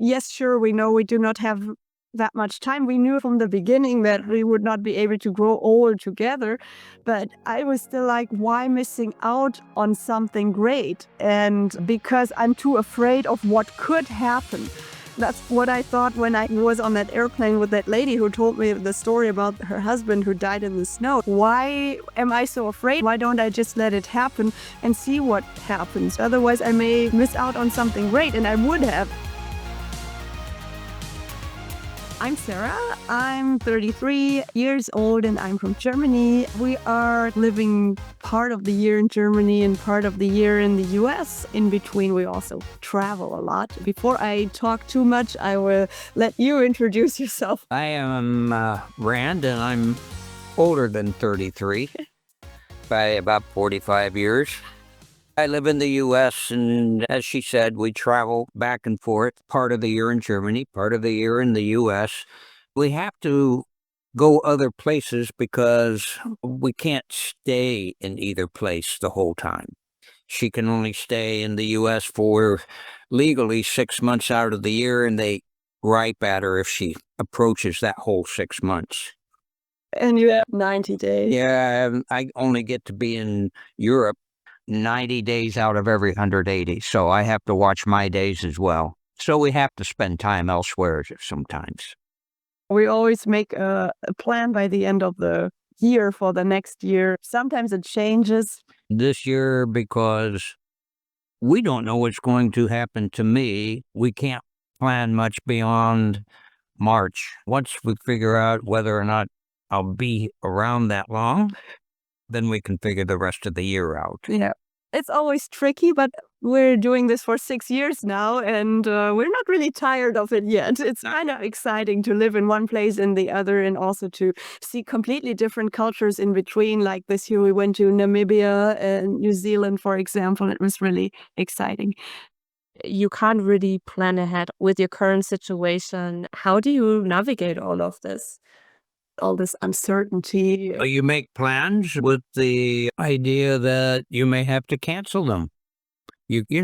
yes, sure, we know we do not have that much time. We knew from the beginning that we would not be able to grow old together. But I was still like, why missing out on something great? And because I'm too afraid of what could happen. That's what I thought when I was on that airplane with that lady who told me the story about her husband who died in the snow. Why am I so afraid? Why don't I just let it happen and see what happens? Otherwise, I may miss out on something great, and I would have. I'm Sarah. I'm 33 years old and I'm from Germany. We are living part of the year in Germany and part of the year in the US. In between, we also travel a lot. Before I talk too much, I will let you introduce yourself. I am Rand, and I'm older than 33 by about 45 years. I live in the U.S., and as she said, we travel back and forth, part of the year in Germany, part of the year in the U.S. We have to go other places because we can't stay in either place the whole time. She can only stay in the U.S. for legally 6 months out of the year, and they gripe at her if she approaches that whole 6 months. And you have 90 days. Yeah, I only get to be in Europe 90 days out of every 180, so I have to watch my days as well. So we have to spend time elsewhere sometimes. We always make a plan by the end of the year for the next year. Sometimes it changes. This year, because we don't know what's going to happen to me, we can't plan much beyond March. Once we figure out whether or not I'll be around that long, then we can figure the rest of the year out. Yeah, it's always tricky, but we're doing this for 6 years now, and we're not really tired of it yet. It's kind of exciting to live in one place and the other, and also to see completely different cultures in between. Like this year, we went to Namibia and New Zealand, for example. It was really exciting. You can't really plan ahead with your current situation. How do you navigate all of this? All this uncertainty. You make plans with the idea that you may have to cancel them.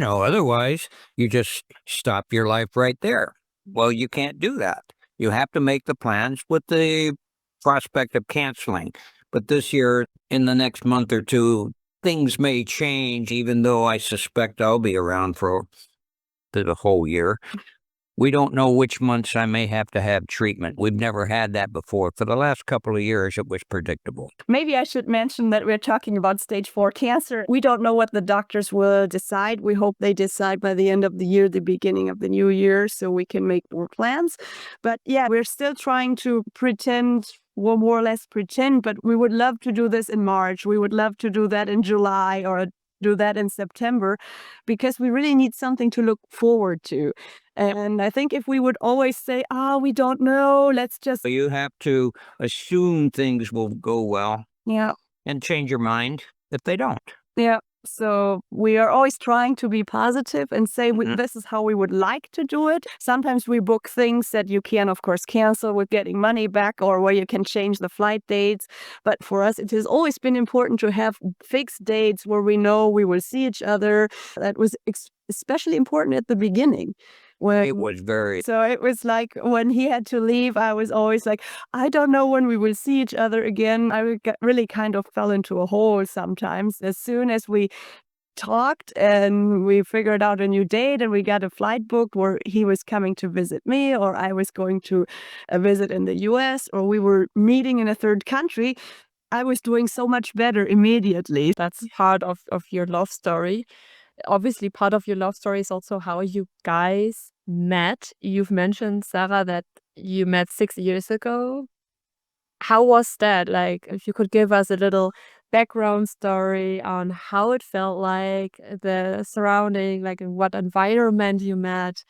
Otherwise you just stop your life right there. Well, you can't do that. You have to make the plans with the prospect of canceling. But this year, in the next month or two, things may change, even though I suspect I'll be around for the whole year. We don't know which months I may have to have treatment. We've never had that before. For the last couple of years, it was predictable. Maybe I should mention that we're talking about stage 4 cancer. We don't know what the doctors will decide. We hope they decide by the end of the year, the beginning of the new year, so we can make more plans. But yeah, we're still trying to pretend, well, more or less pretend, but we would love to do this in March. We would love to do that in July or do that in September, because we really need something to look forward to. And I think if we would always say, we don't know, let's just. You have to assume things will go well. Yeah. And change your mind if they don't. Yeah. So we are always trying to be positive and say this is how we would like to do it. Sometimes we book things that you can, of course, cancel with getting money back, or where you can change the flight dates. But for us, it has always been important to have fixed dates where we know we will see each other. That was especially important at the beginning. It was very. So it was like when he had to leave, I was always like, I don't know when we will see each other again. I really kind of fell into a hole sometimes. As soon as we talked and we figured out a new date and we got a flight booked where he was coming to visit me, or I was going to a visit in the US, or we were meeting in a third country, I was doing so much better immediately. That's part of your love story. Obviously, part of your love story is also how you guys met. You've mentioned, Sarah, that you met 6 years ago. How was that? Like, if you could give us a little background story on how it felt like, the surrounding, like in what environment you met,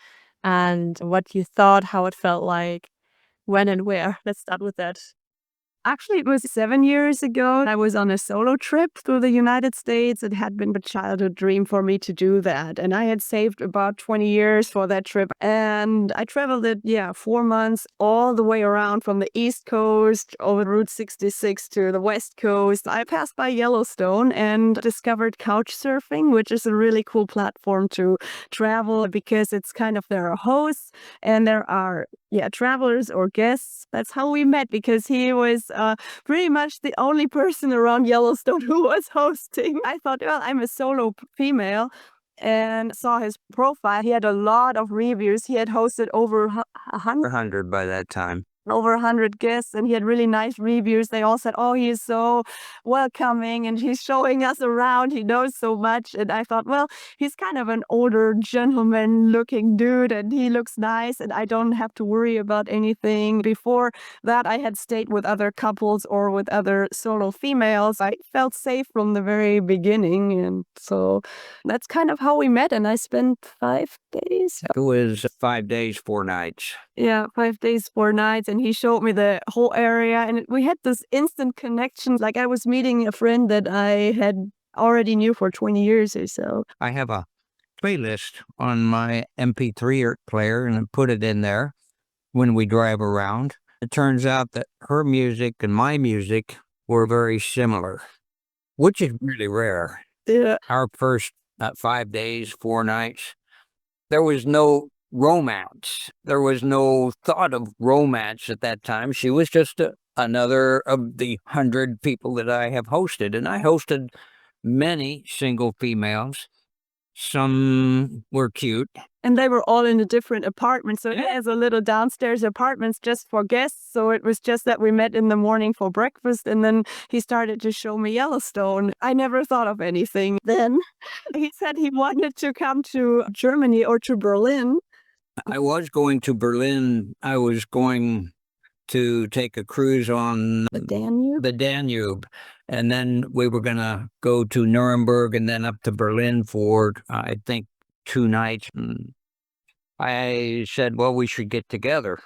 and what you thought, how it felt like, when and where. Let's start with that. Actually, it was 7 years ago. I was on a solo trip through the United States. It had been a childhood dream for me to do that. And I had saved about 20 years for that trip. And I traveled it, 4 months all the way around from the East Coast over Route 66 to the West Coast. I passed by Yellowstone and discovered couch surfing, which is a really cool platform to travel because it's kind of there are hosts and there are travelers or guests. That's how we met because he was pretty much the only person around Yellowstone who was hosting. I thought, well, I'm a solo female and saw his profile. He had a lot of reviews. He had hosted over 100 by that time. over 100 guests, and he had really nice reviews. They all said, oh, he is so welcoming and he's showing us around. He knows so much. And I thought, well, he's kind of an older gentleman looking dude and he looks nice and I don't have to worry about anything. Before that, I had stayed with other couples or with other solo females. I felt safe from the very beginning. And so that's kind of how we met. And I spent 5 days. It was 5 days, 4 nights. Yeah, 5 days, 4 nights. And he showed me the whole area. And we had this instant connection. Like I was meeting a friend that I had already knew for 20 years or so. I have a playlist on my MP3 player and I put it in there when we drive around. It turns out that her music and my music were very similar, which is really rare. Yeah. Our first 5 days, 4 nights, there was no romance. There was no thought of romance at that time. She was just another of the 100 people that I have hosted. And I hosted many single females. Some were cute. And they were all in a different apartment. So he has a little downstairs apartments just for guests. So it was just that we met in the morning for breakfast. And then he started to show me Yellowstone. I never thought of anything then. He said he wanted to come to Germany or to Berlin. I was going to Berlin. I was going to take a cruise on The Danube. And then we were going to go to Nuremberg and then up to Berlin for, I think, 2 nights. And I said, well, we should get together.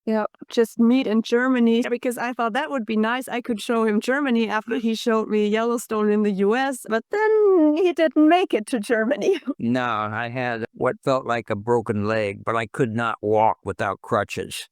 Yeah, just meet in Germany because I thought that would be nice. I could show him Germany after he showed me Yellowstone in the US, but then he didn't make it to Germany. No, I had what felt like a broken leg, but I could not walk without crutches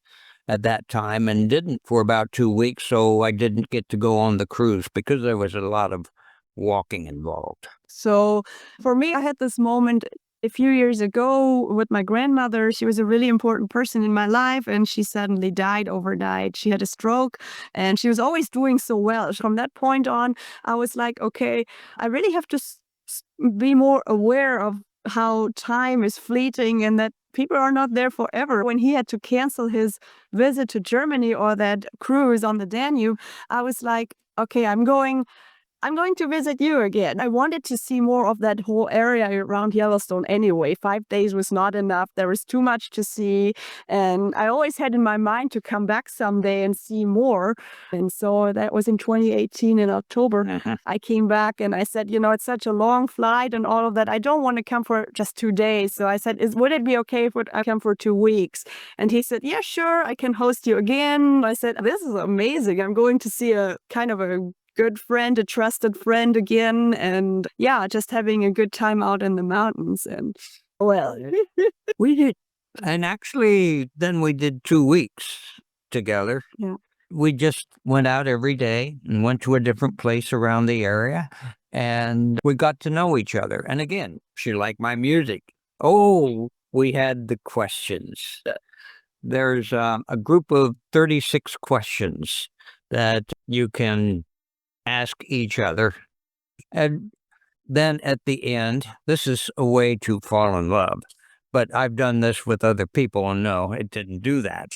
at that time and didn't for about 2 weeks. So I didn't get to go on the cruise because there was a lot of walking involved. So for me, I had this moment a few years ago with my grandmother. She was a really important person in my life and she suddenly died overnight. She had a stroke and she was always doing so well. From that point on, I was like, okay, I really have to be more aware of how time is fleeting and that people are not there forever. When he had to cancel his visit to Germany or that cruise on the Danube, I was like, okay, I'm going to visit you again. I wanted to see more of that whole area around Yellowstone anyway. 5 days was not enough. There was too much to see. And I always had in my mind to come back someday and see more. And so that was in 2018 in October. I came back and I said, it's such a long flight and all of that. I don't want to come for just 2 days. So I said, would it be okay if I come for 2 weeks? And he said, yeah, sure, I can host you again. I said, this is amazing. I'm going to see a kind of a good friend, a trusted friend again. And just having a good time out in the mountains. And well, we did. And actually, then we did 2 weeks together. Yeah. We just went out every day and went to a different place around the area. And we got to know each other. And again, she liked my music. Oh, we had the questions. There's a group of 36 questions that you can ask each other. And then at the end, this is a way to fall in love. But I've done this with other people and no, it didn't do that.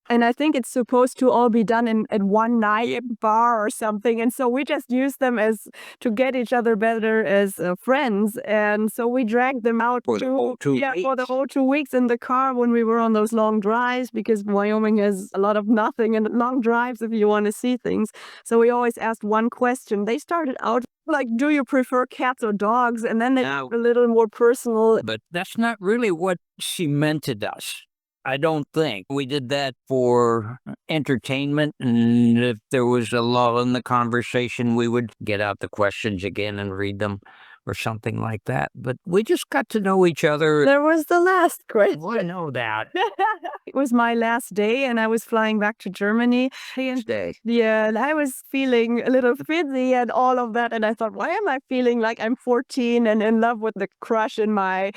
And I think it's supposed to all be done at one night bar or something. And so we just use them as to get each other better as friends. And so we dragged them out For the whole 2 weeks. For the whole 2 weeks in the car when we were on those long drives, because Wyoming has a lot of nothing and long drives if you want to see things. So we always asked one question. They started out like, do you prefer cats or dogs? And then they got a little more personal. But that's not really what cemented us. I don't think. We did that for entertainment, and if there was a lull in the conversation, we would get out the questions again and read them or something like that. But we just got to know each other. There was the last question. I know that. It was my last day, and I was flying back to Germany. Yeah, and I was feeling a little busy and all of that. And I thought, why am I feeling like I'm 14 and in love with the crush in my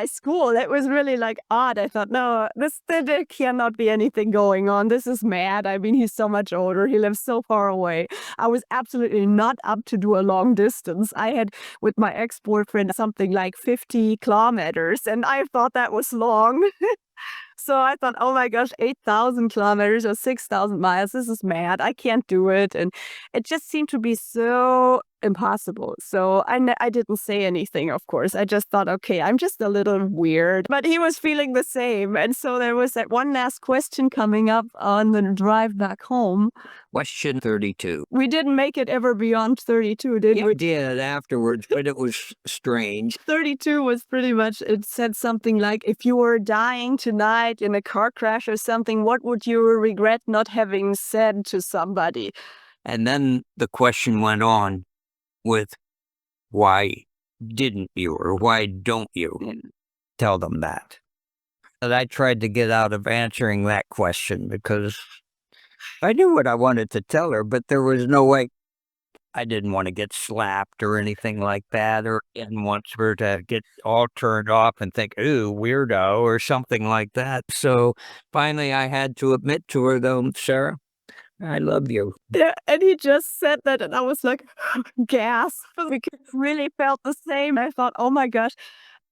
school? It was really like odd. I thought, no, there cannot be anything going on. This is mad. I mean, he's so much older. He lives so far away. I was absolutely not up to do a long distance. I had with my ex-boyfriend something like 50 kilometers, and I thought that was long. So I thought, oh my gosh, 8,000 kilometers or 6,000 miles. This is mad. I can't do it. And it just seemed to be so impossible. So I didn't say anything, of course. I just thought, okay, I'm just a little weird. But he was feeling the same. And so there was that one last question coming up on the drive back home. Question 32. We didn't make it ever beyond 32, did we? We did afterwards, but it was strange. 32 was pretty much, it said something like, if you were dying tonight in a car crash or something, what would you regret not having said to somebody? And then the question went on with, why didn't you or why don't you tell them that? And I tried to get out of answering that question because I knew what I wanted to tell her, but there was no way. I didn't want to get slapped or anything like that, or didn't want her to get all turned off and think, ooh, weirdo, or something like that. So finally I had to admit to her, though, Sarah, I love you. Yeah, and he just said that, and I was like, gasp. We really felt the same. I thought, oh my gosh,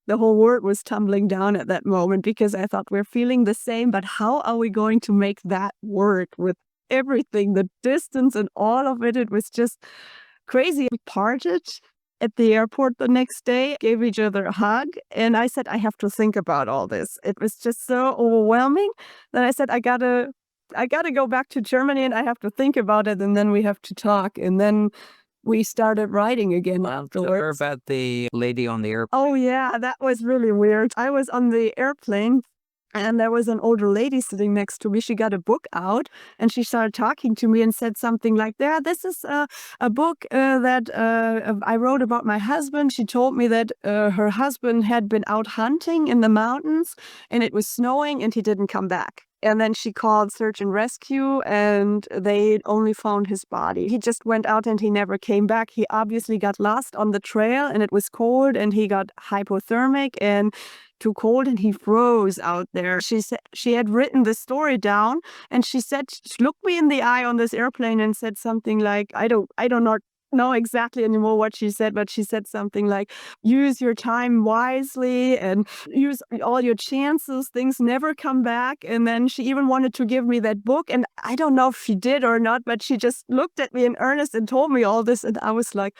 the whole world was tumbling down at that moment because I thought we're feeling the same, but how are we going to make that work with everything, the distance and all of it? It was just crazy. We parted at the airport the next day, gave each other a hug, and I said, I have to think about all this. It was just so overwhelming that I said, I gotta go back to Germany and I have to think about it, and then we have to talk. And then we started writing again afterwards. About the lady on the airplane. Oh yeah, that was really weird. I was on the airplane and there was an older lady sitting next to me. She got a book out and she started talking to me and said something like, yeah, this is a book that I wrote about my husband. She told me that her husband had been out hunting in the mountains and it was snowing and he didn't come back. And then she called search and rescue and they only found his body. He just went out and he never came back. He obviously got lost on the trail and it was cold and he got hypothermic and too cold and he froze out there. She said she had written the story down and she said, she looked me in the eye on this airplane and said something like, I don't know exactly anymore what she said, but she said something like, use your time wisely and use all your chances. Things never come back. And then she even wanted to give me that book. And I don't know if she did or not, but she just looked at me in earnest and told me all this. And I was like,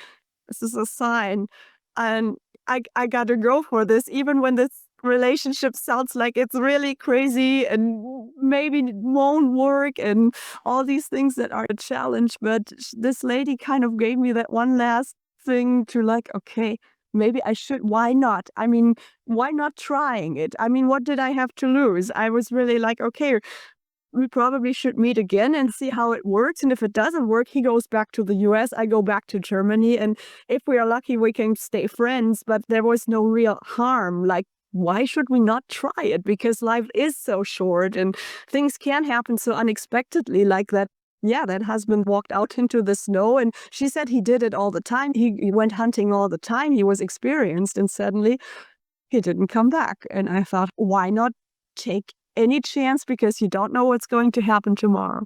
this is a sign. And I got to go for this, even when this relationship sounds like it's really crazy and maybe it won't work and all these things that are a challenge. But this lady kind of gave me that one last thing to like, okay, maybe I should. Why not? I mean, why not trying it? I mean, what did I have to lose? I was really like, okay, we probably should meet again and see how it works. And if it doesn't work, he goes back to the US, I go back to Germany. And if we are lucky, we can stay friends. But there was no real harm. Like, why should we not try it? Because life is so short and things can happen so unexpectedly, like that. Yeah, that husband walked out into the snow and she said he did it all the time. He went hunting all the time. He was experienced and suddenly he didn't come back. And I thought, why not take any chance, because you don't know what's going to happen tomorrow.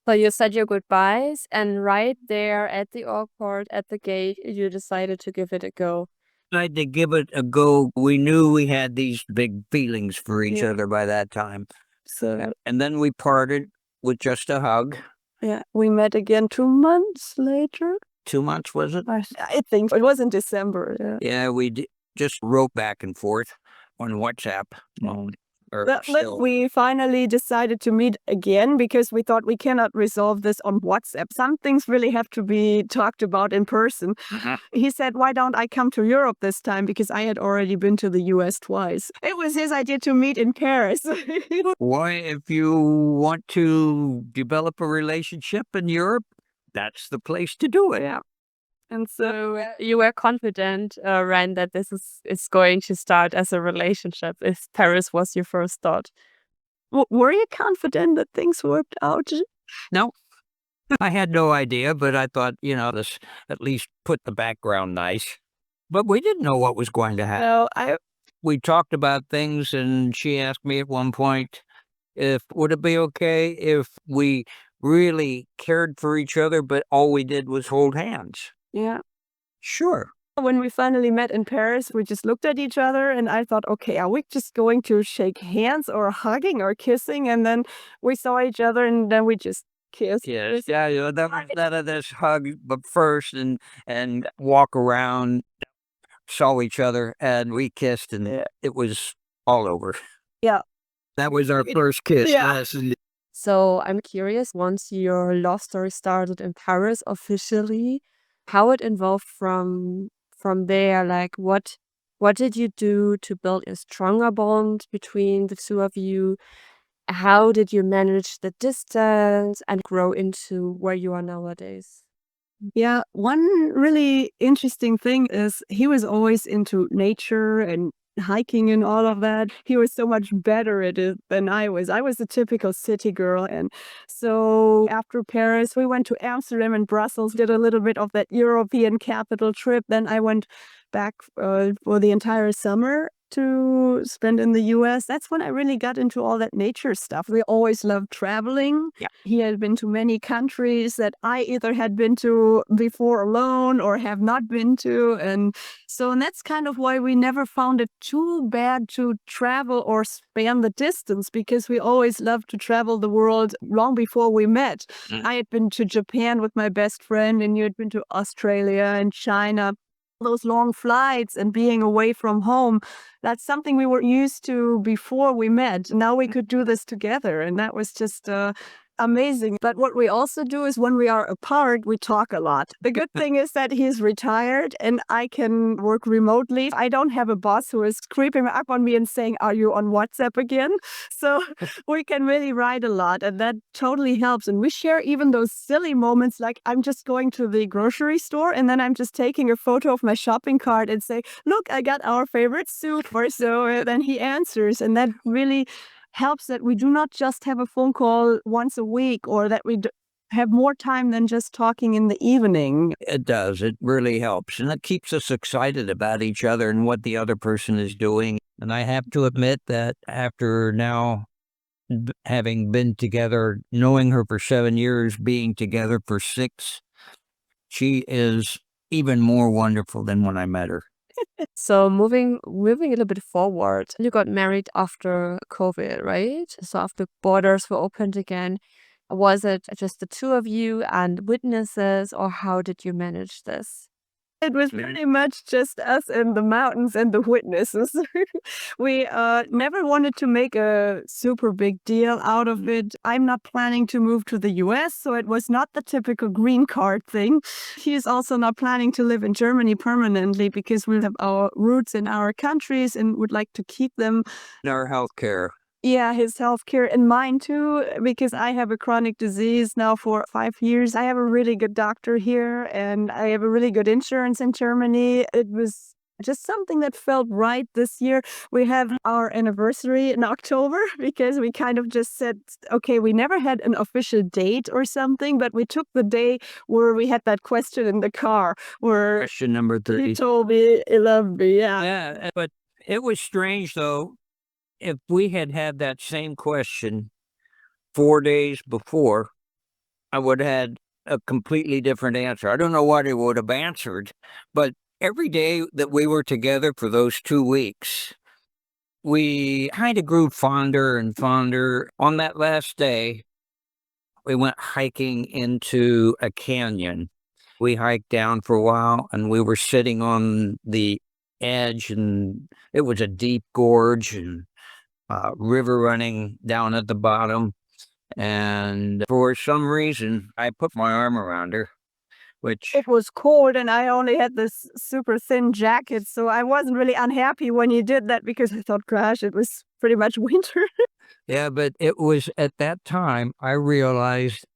So you said your goodbyes, and right there at the airport, at the gate, you decided to give it a go. Tried to give it a go. We knew we had these big feelings for each Yeah. other by that time. So And then we parted with just a hug. yeah, we met again 2 months later. 2 months, was it? I think it was in December. Yeah. Yeah, we just wrote back and forth on WhatsApp. We finally decided to meet again because we thought we cannot resolve this on WhatsApp. Some things really have to be talked about in person. He said, why don't I come to Europe this time? Because I had already been to the US twice. It was his idea to meet in Paris. Why, if you want to develop a relationship in Europe, that's the place to do it. Yeah. And so you were confident, Rand, that this is going to start as a relationship if Paris was your first thought. were you confident that things worked out? No, I had no idea, but I thought, this at least put the background nice. But we didn't know what was going to happen. No, We talked about things, and she asked me at one point if would it be okay if we really cared for each other, but all we did was hold hands. yeah. Sure. When we finally met in Paris, we just looked at each other and I thought, okay, are we just going to shake hands or hugging or kissing? And then we saw each other and then we just kissed. Yes, yeah, that was none of this hug, but first and walk around, saw each other, and we kissed, and it was all over. Yeah. That was our first kiss. Yeah. Yes. So I'm curious, once your love story started in Paris officially, how it evolved from there. Like what did you do to build a stronger bond between the two of you? How did you manage the distance and grow into where you are nowadays? Yeah, one really interesting thing is he was always into nature and hiking and all of that. He was so much better at it than I was. I was a typical city girl. And so after Paris, we went to Amsterdam and Brussels, did a little bit of that European capital trip. Then I went back for the entire summer to spend in the US. That's when I really got into all that nature stuff. We always loved traveling. Yeah. He had been to many countries that I either had been to before alone or have not been to. And that's kind of why we never found it too bad to travel or span the distance, because we always loved to travel the world long before we met. I had been to Japan with my best friend, and you had been to Australia and China. Those long flights and being away from home, that's something we were used to before we met. Now we could do this together, and that was just amazing. But what we also do is when we are apart, we talk a lot. The good thing is that he's retired and I can work remotely. I don't have a boss who is creeping up on me and saying, are you on WhatsApp again? So we can really write a lot, and that totally helps. And we share even those silly moments, like I'm just going to the grocery store and then I'm just taking a photo of my shopping cart and say, look, I got our favorite soup or so. Then he answers, and that really helps that we do not just have a phone call once a week, or that we have more time than just talking in the evening. It does. It really helps. And it keeps us excited about each other and what the other person is doing. And I have to admit that after now having been together, knowing her for 7 years, being together for 6, she is even more wonderful than when I met her. So moving a little bit forward, you got married after COVID, right? So after borders were opened again, was it just the two of you and witnesses, or how did you manage this? It was pretty much just us in the mountains and the witnesses. We never wanted to make a super big deal out of it. I'm not planning to move to the US, so it was not the typical green card thing. He is also not planning to live in Germany permanently, because we have our roots in our countries and would like to keep them. In our healthcare. Yeah, his healthcare and mine too, because I have a chronic disease now for 5 years. I have a really good doctor here and I have a really good insurance in Germany. It was just something that felt right this year. We have our anniversary in October because we kind of just said, okay, we never had an official date or something, but we took the day where we had that question in the car where Question number 3. he told me he loved me. Yeah. Yeah, but it was strange, though. If we had had that same question 4 days before, I would have had a completely different answer. I don't know what it would have answered, but every day that we were together for those 2 weeks, we kind of grew fonder and fonder. On that last day, we went hiking into a canyon. We hiked down for a while, and we were sitting on the edge, and it was a deep gorge, and river running down at the bottom. And for some reason, I put my arm around her, which It was cold and I only had this super thin jacket, so I wasn't really unhappy when you did that because I thought, gosh, it was pretty much winter. yeah, but it was at that time I realized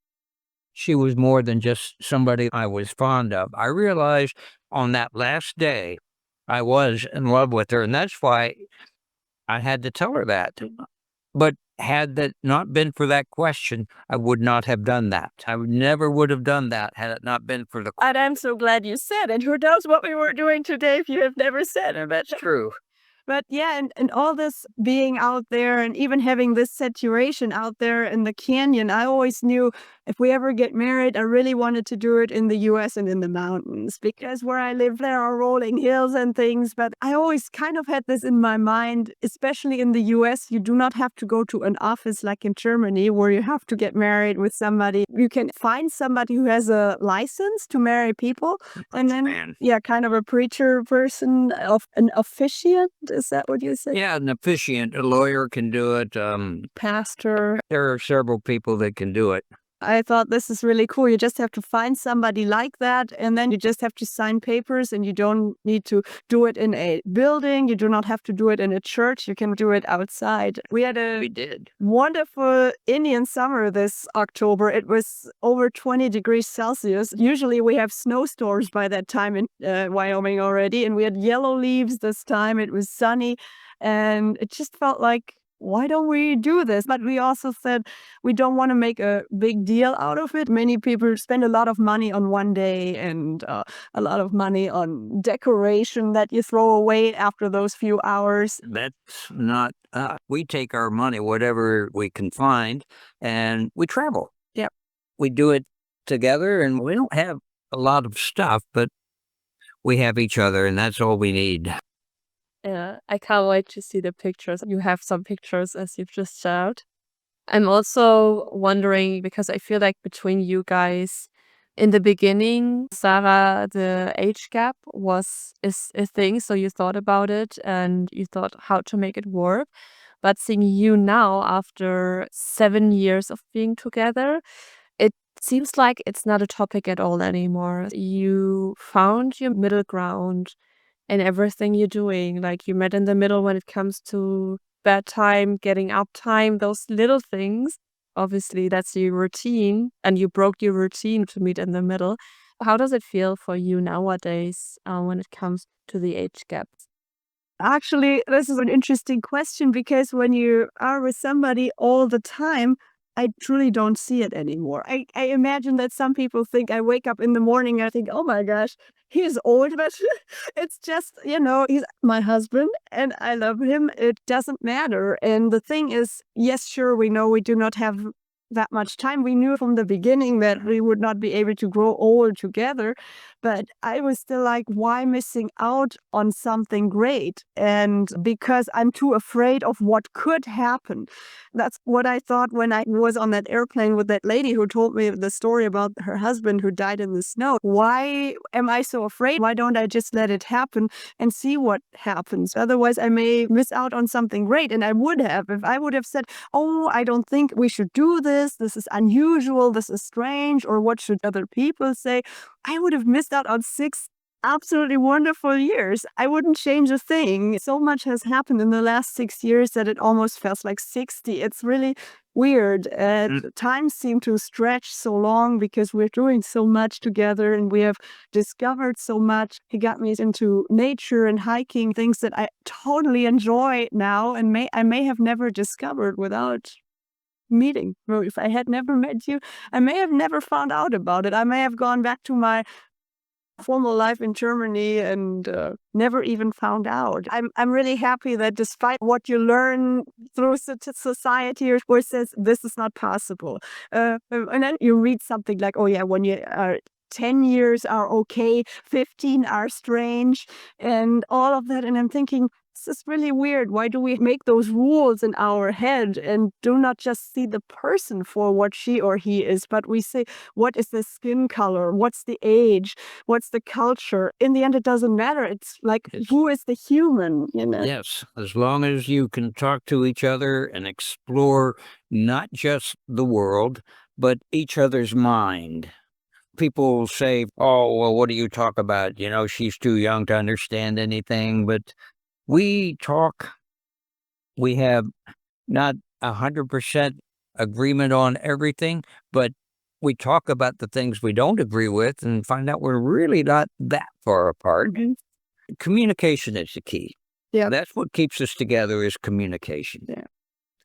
she was more than just somebody I was fond of. I realized on that last day I was in love with her, and that's why I had to tell her that. But had that not been for that question, I would not have done that. I never would have done that had it not been for the And I'm so glad you said it. Who knows what we were doing today if you have never said it? But true. But yeah, and all this being out there and even having this situation out there in the canyon, I always knew if we ever get married, I really wanted to do it in the US and in the mountains because where I live, there are rolling hills and things. But I always kind of had this in my mind, especially in the US, you do not have to go to an office like in Germany where you have to get married with somebody. You can find somebody who has a license to marry people and then, Man. yeah, kind of a preacher person, of an officiant. Is that what you say? Yeah, an officiant, a lawyer can do it. Pastor. There are several people that can do it. I thought this is really cool. You just have to find somebody like that, and then you just have to sign papers, and you don't need to do it in a building. You do not have to do it in a church. You can do it outside. We did wonderful Indian summer this October. It was over 20 degrees Celsius. Usually we have snowstorms by that time in Wyoming already, and we had yellow leaves this time. It was sunny, and it just felt like, why don't we do this? But we also said, we don't want to make a big deal out of it. Many people spend a lot of money on one day and a lot of money on decoration that you throw away after those few hours. That's not, we take our money, whatever we can find, and we travel. Yep. We do it together, and we don't have a lot of stuff, but we have each other, and that's all we need. Yeah, I can't wait to see the pictures. You have some pictures as you've just shared. I'm also wondering because I feel like between you guys in the beginning, Sarah, the age gap is a thing, so you thought about it and you thought how to make it work. But seeing you now after 7 years of being together, it seems like it's not a topic at all anymore. You found your middle ground in everything you're doing. Like you met in the middle when it comes to bedtime, getting up time, those little things. Obviously, that's your routine, and you broke your routine to meet in the middle. How does it feel for you nowadays when it comes to the age gaps? Actually, this is an interesting question because when you are with somebody all the time, I truly don't see it anymore. I imagine that some people think I wake up in the morning, I think, oh my gosh, he's old, but it's just, he's my husband and I love him. It doesn't matter. And the thing is, yes, sure, we know we do not have that much time. We knew from the beginning that we would not be able to grow old together. But I was still like, why missing out on something great? And because I'm too afraid of what could happen. That's what I thought when I was on that airplane with that lady who told me the story about her husband who died in the snow. Why am I so afraid? Why don't I just let it happen and see what happens? Otherwise, I may miss out on something great. And I would have, if I would have said, oh, I don't think we should do this. This is unusual. This is strange. Or what should other people say? I would have missed out on 6 absolutely wonderful years. I wouldn't change a thing. So much has happened in the last 6 years that it almost feels like 60. It's really weird. Time seemed to stretch so long because we're doing so much together and we have discovered so much. He got me into nature and hiking, things that I totally enjoy now and I may have never discovered without meeting. Well, if I had never met you, I may have never found out about it. I may have gone back to my formal life in Germany and never even found out. I'm really happy that despite what you learn through society where it says this is not possible, and then you read something like, oh yeah, when you are 10 years are okay, 15 are strange, and all of that. And I'm thinking, This is really weird. Why do we make those rules in our head and do not just see the person for what she or he is, but we say, what is the skin color? What's the age? What's the culture? In the end, it doesn't matter. It's like, who is the human, you know? Yes, as long as you can talk to each other and explore not just the world, but each other's mind. People say, oh, well, what do you talk about? You know, she's too young to understand anything. But we talk, we have not 100% agreement on everything, but we talk about the things we don't agree with and find out we're really not that far apart. Mhm. Communication is the key. Yeah. That's what keeps us together is communication. Yeah.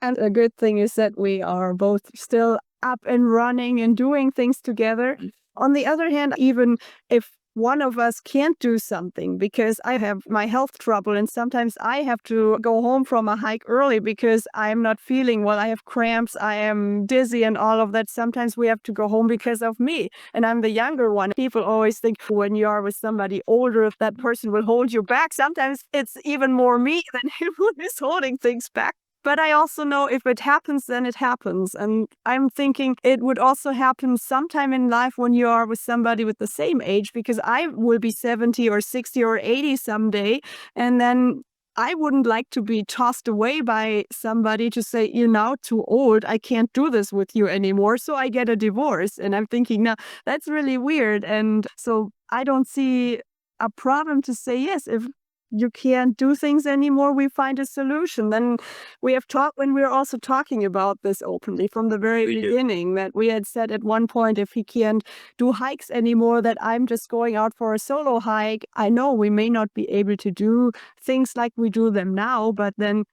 And a good thing is that we are both still up and running and doing things together. On the other hand, even if one of us can't do something because I have my health trouble and sometimes I have to go home from a hike early because I'm not feeling well, I have cramps, I am dizzy and all of that. Sometimes we have to go home because of me. And I'm the younger one. People always think when you are with somebody older, if that person will hold you back. Sometimes it's even more me than who is holding things back. But I also know if it happens, then it happens. And I'm thinking it would also happen sometime in life when you are with somebody with the same age, because I will be 70 or 60 or 80 someday. And then I wouldn't like to be tossed away by somebody to say, you're now too old. I can't do this with you anymore. So I get a divorce. And I'm thinking, now that's really weird. And so I don't see a problem to say yes. If you can't do things anymore, we find a solution. Then we have talked when we were also talking about this openly from the very beginning, that we had said at one point, if he can't do hikes anymore, that I'm just going out for a solo hike. I know we may not be able to do things like we do them now, but then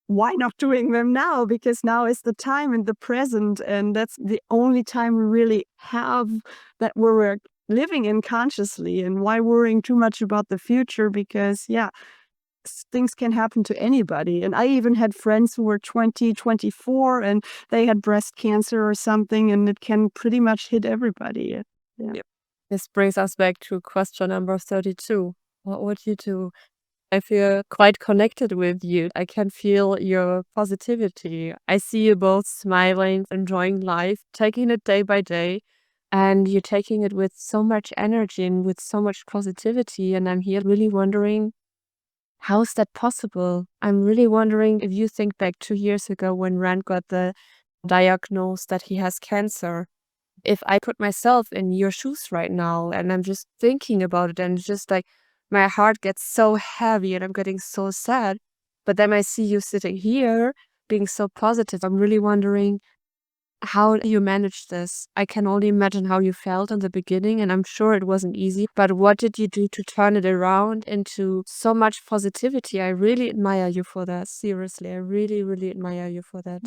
why not doing them now? Because now is the time in the present, and that's the only time we really have that we're living in consciously. And why worrying too much about the future? Because things can happen to anybody. And I even had friends who were 20, 24, and they had breast cancer or something, and it can pretty much hit everybody. Yeah. Yep. This brings us back to question number 32. What would you do? I feel quite connected with you. I can feel your positivity. I see you both smiling, enjoying life, taking it day by day. And you're taking it with so much energy and with so much positivity. And I'm here really wondering, how is that possible? I'm really wondering if you think back 2 years ago when Rand got the diagnosis that he has cancer. If I put myself in your shoes right now and I'm just thinking about it and it's just like my heart gets so heavy and I'm getting so sad. But then I see you sitting here being so positive. I'm really wondering how you managed this. I can only imagine how you felt in the beginning, and I'm sure it wasn't easy. But what did you do to turn it around into so much positivity? I really admire you for that. Seriously, I really, really admire you for that.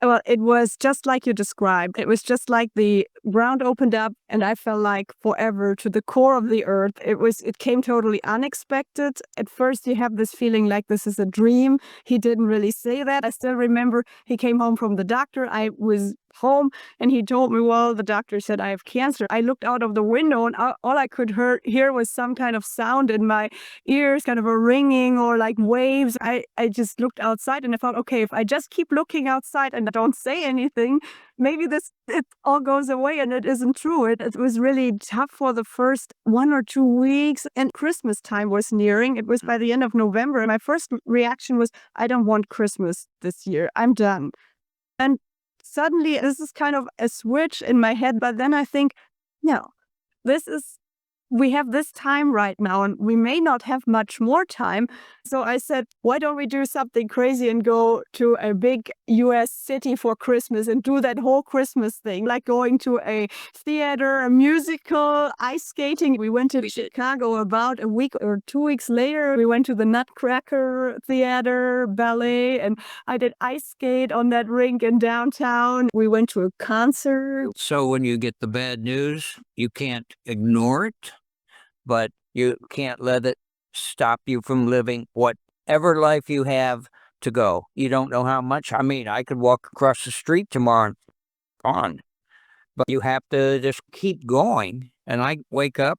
Well, it was just like you described. It was just like the ground opened up and I felt like forever to the core of the earth. It came totally unexpected. At first you have this feeling like this is a dream. He didn't really say that. I still remember he came home from the doctor. I was home and he told me, well, the doctor said I have cancer. I looked out of the window and all I could hear was some kind of sound in my ears, kind of a ringing or like waves. I just looked outside and I thought, okay, if I just keep looking outside and I don't say anything, maybe it all goes away. And it isn't true. It was really tough for the first 1 or 2 weeks, and Christmas time was nearing. It was by the end of November. And my first reaction was, I don't want Christmas this year. I'm done. And suddenly this is kind of a switch in my head. But then I think, no, we have this time right now and we may not have much more time. So I said, why don't we do something crazy and go to a big US city for Christmas and do that whole Christmas thing, like going to a theater, a musical, ice skating. We went to Chicago about a week or 2 weeks later. We went to the Nutcracker Theater, ballet, and I did ice skate on that rink in downtown. We went to a concert. So when you get the bad news, you can't ignore it, but you can't let it stop you from living whatever life you have to go. You don't know how much. I mean, I could walk across the street tomorrow and on, but you have to just keep going. And I wake up,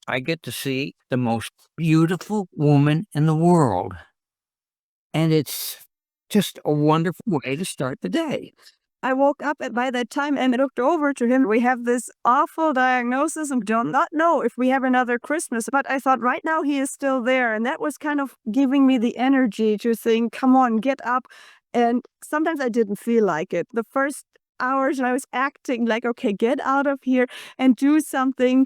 I get to see the most beautiful woman in the world. And it's just a wonderful way to start the day. I woke up by that time and looked over to him. We have this awful diagnosis and do not know if we have another Christmas. But I thought right now he is still there. And that was kind of giving me the energy to think, come on, get up. And sometimes I didn't feel like it. The first hours I was acting like, okay, get out of here and do something.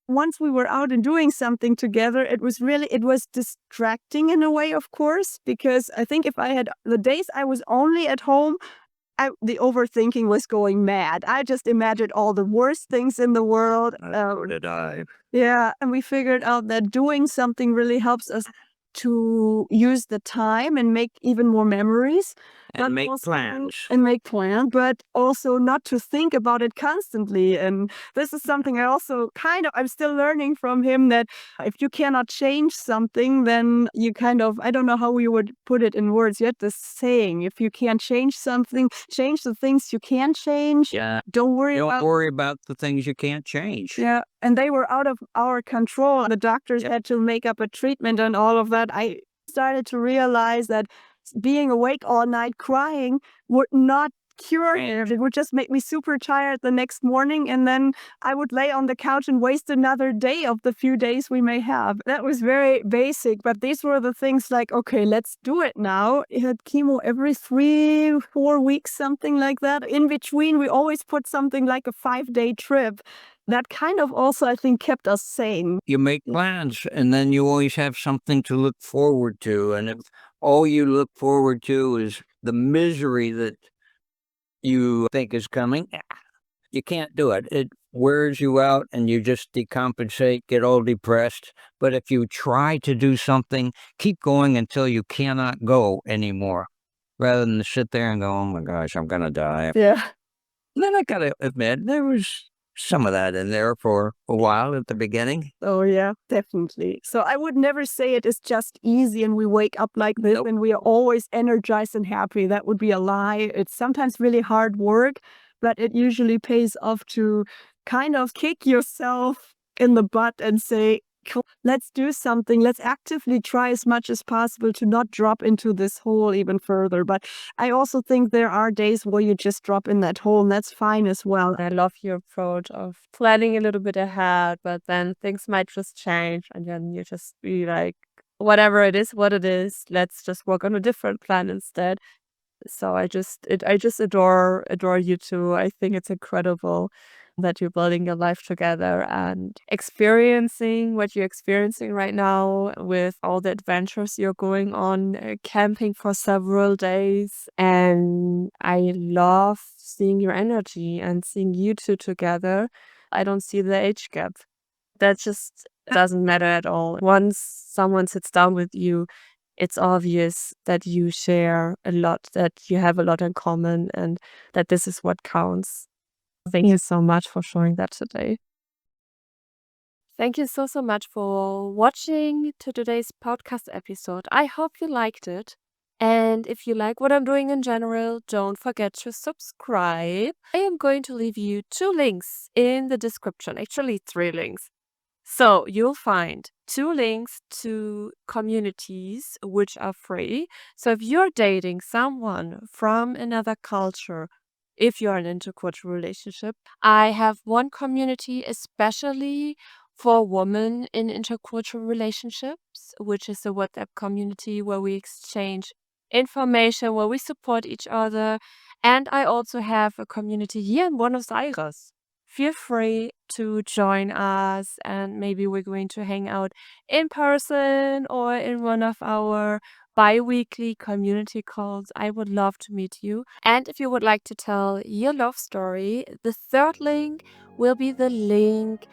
Once we were out and doing something together, it was distracting in a way, of course, because I think if I had the days I was only at home, the overthinking was going mad. I just imagined all the worst things in the world. So did I. Yeah, and we figured out that doing something really helps us to use the time and make even more memories. And make plans. And make plans, but also not to think about it constantly. And this is something I'm still learning from him, that if you cannot change something, then you I don't know how we would put it in words yet, this saying, if you can't change something, change the things you can change. Yeah. Don't worry about the things you can't change. Yeah, and they were out of our control. The doctors had to make up a treatment and all of that. I started to realize that being awake all night crying would not cure it. It would just make me super tired the next morning, and then I would lay on the couch and waste another day of the few days we may have. That was very basic, but these were the things like, okay, let's do it now. He had chemo every 3-4 weeks, something like that. In between, we always put something like a 5-day trip. That kind of also, I think, kept us sane. You make plans, and then you always have something to look forward to. And if all you look forward to is the misery that you think is coming, you can't do it. It wears you out and you just decompensate, get all depressed. But if you try to do something, keep going until you cannot go anymore, rather than sit there and go, oh my gosh, I'm going to die. Yeah. And then I got to admit, there was some of that in there for a while at the beginning. Oh, yeah, definitely. So I would never say it is just easy and we wake up like this and we are always energized and happy. That would be a lie. It's sometimes really hard work, but it usually pays off to kind of kick yourself in the butt and say, let's do something. Let's actively try as much as possible to not drop into this hole even further. But I also think there are days where you just drop in that hole, and that's fine as well. I love your approach of planning a little bit ahead, but then things might just change, and then you just be like, whatever it is, what it is, let's just work on a different plan instead. So I just adore you two. I think it's incredible that you're building your life together and experiencing what you're experiencing right now with all the adventures you're going on, camping for several days. And I love seeing your energy and seeing you two together. I don't see the age gap. That just doesn't matter at all. Once someone sits down with you, it's obvious that you share a lot, that you have a lot in common, and that this is what counts. Thank you so much for showing that today. Thank you so much for watching to today's podcast episode. I hope you liked it. And if you like what I'm doing in general, don't forget to subscribe. I am going to leave you 2 links in the description, actually 3 links. So you'll find 2 links to communities which are free. So if you're dating someone from another culture, if you're in an intercultural relationship, I have one community especially for women in intercultural relationships, which is a WhatsApp community where we exchange information, where we support each other. And I also have a community here in Buenos Aires. Feel free to join us, and maybe we're going to hang out in person or in one of our bi-weekly community calls. I would love to meet you. And if you would like to tell your love story, the 3rd link will be the link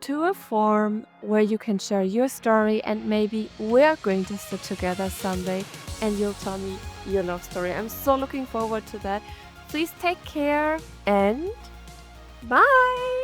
to a form where you can share your story, and maybe we're going to sit together someday and you'll tell me your love story. I'm so looking forward to that. Please take care and bye!